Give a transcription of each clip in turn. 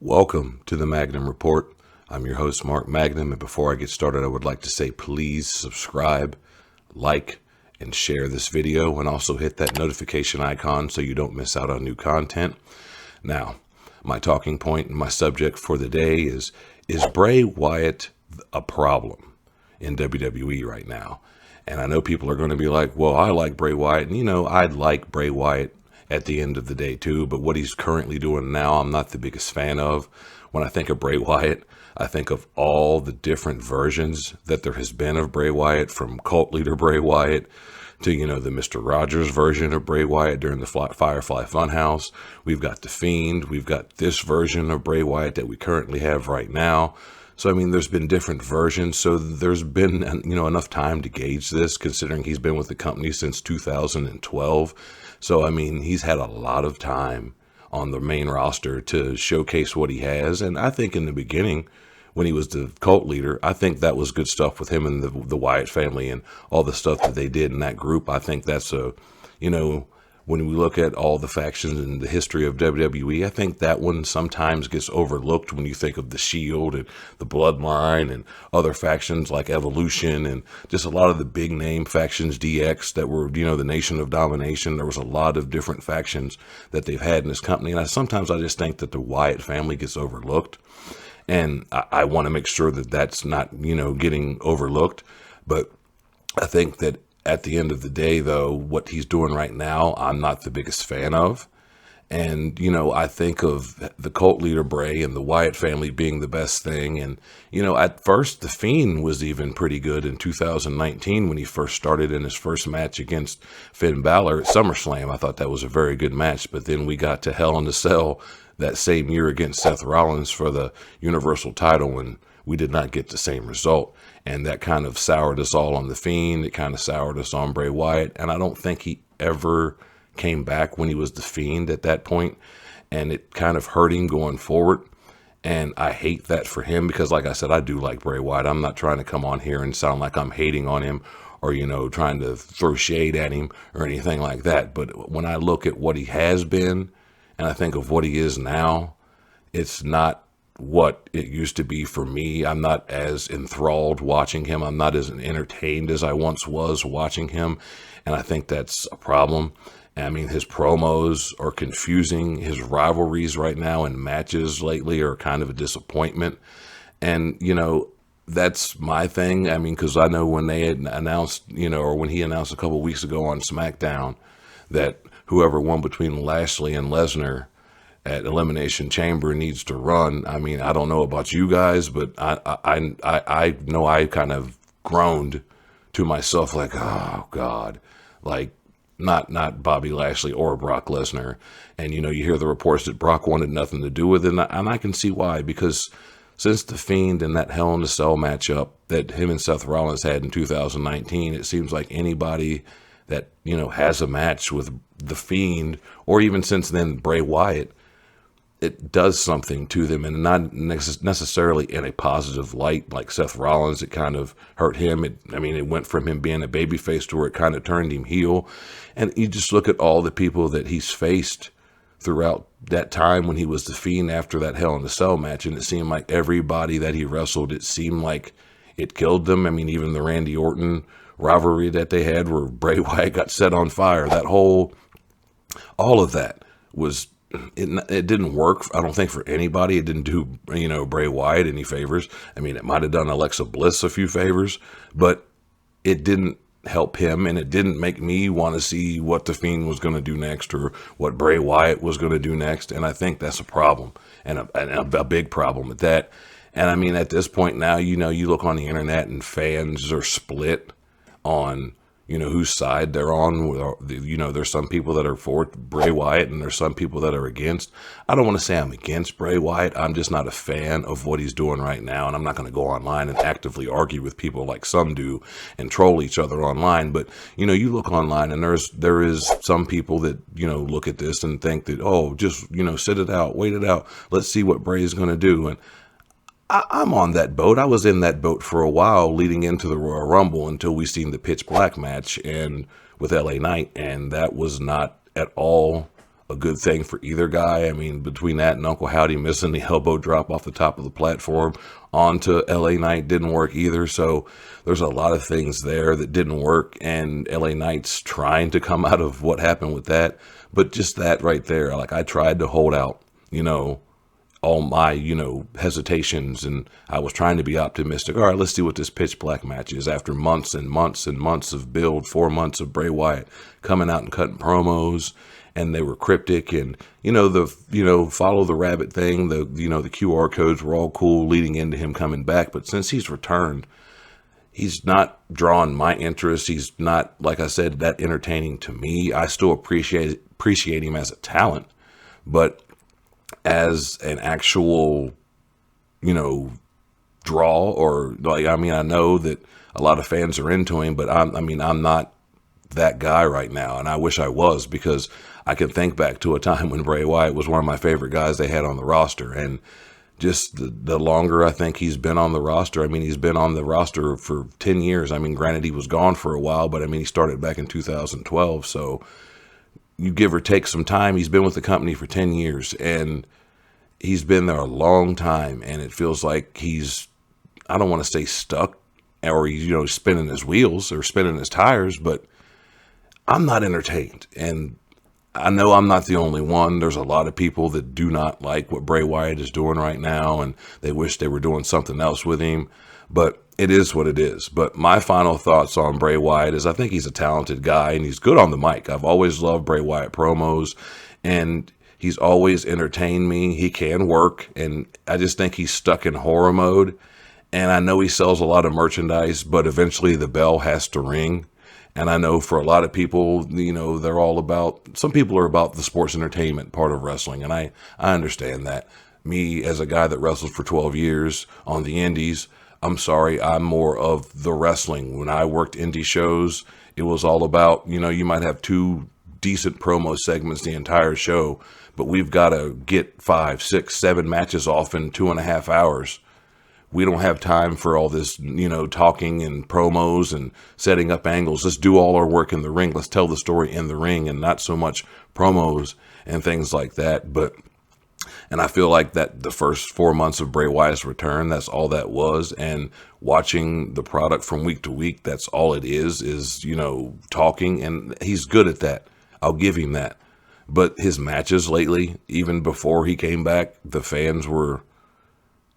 Welcome to the Magnum Report. I'm your host, Mark Magnum, and before I get started, I would like to say please subscribe, like, and share this video, and also hit that notification icon so you don't miss out on new content. Now, my talking point and my subject for the day is Bray Wyatt a problem in WWE right now? And I know people are going to be like, well, I like Bray Wyatt, and I'd like Bray Wyatt at the end of the day too, but what he's currently doing now, I'm not the biggest fan of. When I think of Bray Wyatt, I think of all the different versions that there has been of Bray Wyatt, from cult leader Bray Wyatt to, the Mr. Rogers version of Bray Wyatt during the Firefly Funhouse. We've got the Fiend. We've got this version of Bray Wyatt that we currently have right now. So, there's been different versions. So there's been, enough time to gauge this, considering he's been with the company since 2012. So, he's had a lot of time on the main roster to showcase what he has. And I think in the beginning, when he was the cult leader, I think that was good stuff with him and the Wyatt family and all the stuff that they did in that group. I think that's when we look at all the factions in the history of WWE, I think that one sometimes gets overlooked when you think of the Shield and the Bloodline and other factions like Evolution and just a lot of the big name factions, DX, that were, the Nation of Domination. There was a lot of different factions that they've had in this company. And sometimes I just think that the Wyatt family gets overlooked. And I want to make sure that that's not, getting overlooked. But I think that at the end of the day, though, what he's doing right now, I'm not the biggest fan of. And, I think of the cult leader Bray and the Wyatt family being the best thing. And, at first, the Fiend was even pretty good in 2019 when he first started in his first match against Finn Balor at SummerSlam. I thought that was a very good match. But then we got to Hell in a Cell that same year against Seth Rollins for the Universal title, and we did not get the same result. And that kind of soured us all on the Fiend. It kind of soured us on Bray Wyatt. And I don't think he ever came back when he was the Fiend at that point. And it kind of hurt him going forward. And I hate that for him because, like I said, I do like Bray Wyatt. I'm not trying to come on here and sound like I'm hating on him or, trying to throw shade at him or anything like that. But when I look at what he has been and I think of what he is now, it's not what it used to be for me. I'm not as enthralled watching him. I'm not as entertained as I once was watching him. And I think that's a problem. His promos are confusing. His rivalries right now in matches lately are kind of a disappointment. And, that's my thing. Because I know when they had announced, or when he announced a couple of weeks ago on SmackDown that whoever won between Lashley and Lesnar at Elimination Chamber needs to run. I don't know about you guys, but I know I kind of groaned to myself like, oh God, like not Bobby Lashley or Brock Lesnar. And, you hear the reports that Brock wanted nothing to do with it. And I can see why, because since the Fiend and that Hell in a Cell matchup that him and Seth Rollins had in 2019, it seems like anybody that, has a match with the Fiend, or even since then, Bray Wyatt, it does something to them, and not necessarily in a positive light. Like Seth Rollins, it kind of hurt him. It went from him being a babyface to where it kind of turned him heel. And you just look at all the people that he's faced throughout that time when he was the Fiend after that Hell in a Cell match, and it seemed like everybody that he wrestled, it seemed like it killed them. Even the Randy Orton rivalry that they had where Bray Wyatt got set on fire, all of that was... It didn't work, I don't think, for anybody. It didn't do, Bray Wyatt any favors. It might have done Alexa Bliss a few favors, but it didn't help him, and it didn't make me want to see what the Fiend was going to do next or what Bray Wyatt was going to do next. And I think that's a problem, and a big problem at that. And at this point now, you look on the internet and fans are split on whose side they're on. There's some people that are for Bray Wyatt and there's some people that are against. I don't want to say I'm against Bray Wyatt. I'm just not a fan of what he's doing right now. And I'm not going to go online and actively argue with people like some do and troll each other online. But, you look online and there is some people that, look at this and think that, oh, just, sit it out, wait it out. Let's see what Bray is going to do. And I'm on that boat. I was in that boat for a while leading into the Royal Rumble until we seen the Pitch Black match and with LA Knight, and that was not at all a good thing for either guy. I mean, between that and Uncle Howdy missing the elbow drop off the top of the platform onto LA Knight didn't work either. So there's a lot of things there that didn't work, and LA Knight's trying to come out of what happened with that. But just that right there, like, I tried to hold out, all my, hesitations, and I was trying to be optimistic. All right, let's see what this pitch black match is after months and months and months of build, 4 months of Bray Wyatt coming out and cutting promos, and they were cryptic, and, follow the rabbit thing, the QR codes were all cool leading into him coming back. But since he's returned, he's not drawn my interest. He's not, like I said, that entertaining to me. I still appreciate him as a talent, but as an actual, draw, or like, I know that a lot of fans are into him, but I'm not that guy right now. And I wish I was, because I can think back to a time when Bray Wyatt was one of my favorite guys they had on the roster. And just the longer I think he's been on the roster, he's been on the roster for 10 years. Granted, he was gone for a while, but he started back in 2012. So you give or take some time, he's been with the company for 10 years, and he's been there a long time. And it feels like he's, I don't want to say stuck, or he's, spinning his wheels or spinning his tires, but I'm not entertained. And I know I'm not the only one. There's a lot of people that do not like what Bray Wyatt is doing right now, and they wish they were doing something else with him, but it is what it is. But my final thoughts on Bray Wyatt is I think he's a talented guy, and he's good on the mic. I've always loved Bray Wyatt promos, and he's always entertained me. He can work, and I just think he's stuck in horror mode. And I know he sells a lot of merchandise, but eventually the bell has to ring. And I know for a lot of people, they're all about, some people are about the sports entertainment part of wrestling. And I understand that. Me, as a guy that wrestled for 12 years on the indies, I'm sorry, I'm more of the wrestling. When I worked indie shows, it was all about, you might have 2 decent promo segments the entire show, but we've got to get 5, 6, 7 matches off in 2.5 hours. We don't have time for all this, talking and promos and setting up angles. Let's do all our work in the ring. Let's tell the story in the ring, and not so much promos and things like that. And I feel like that the first 4 months of Bray Wyatt's return, that's all that was. And watching the product from week to week, that's all it is, talking. And he's good at that. I'll give him that. But his matches lately, even before he came back, the fans were,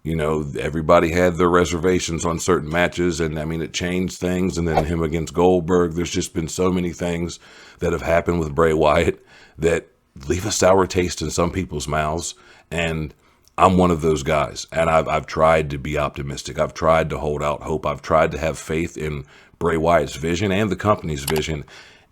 everybody had their reservations on certain matches, and it changed things. And then him against Goldberg, there's just been so many things that have happened with Bray Wyatt that leave a sour taste in some people's mouths. And I'm one of those guys, and I've tried to be optimistic. I've tried to hold out hope. I've tried to have faith in Bray Wyatt's vision and the company's vision,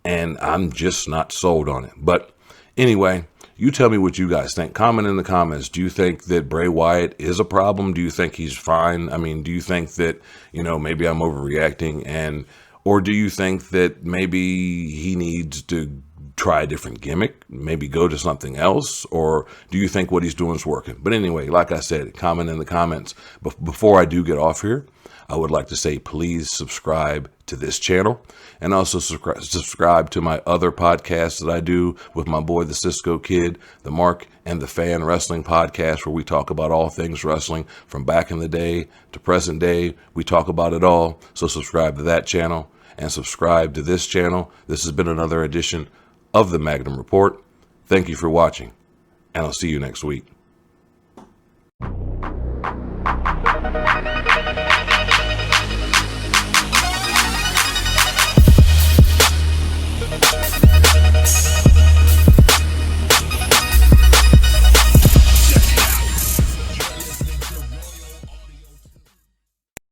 and I'm just not sold on it. But anyway, you tell me what you guys think. Comment in the comments. Do you think that Bray Wyatt is a problem? Do you think he's fine? Do you think that, maybe I'm overreacting? Or do you think that maybe he needs to try a different gimmick, maybe go to something else? Or do you think what he's doing is working? But anyway, like I said, comment in the comments. But before I do get off here, I would like to say, please subscribe to this channel, and also subscribe to my other podcasts that I do with my boy, the Cisco Kid, the Mark and the Fan Wrestling Podcast, where we talk about all things wrestling from back in the day to present day. We talk about it all. So subscribe to that channel and subscribe to this channel. This has been another edition of the Magnum Report. Thank you for watching, and I'll see you next week.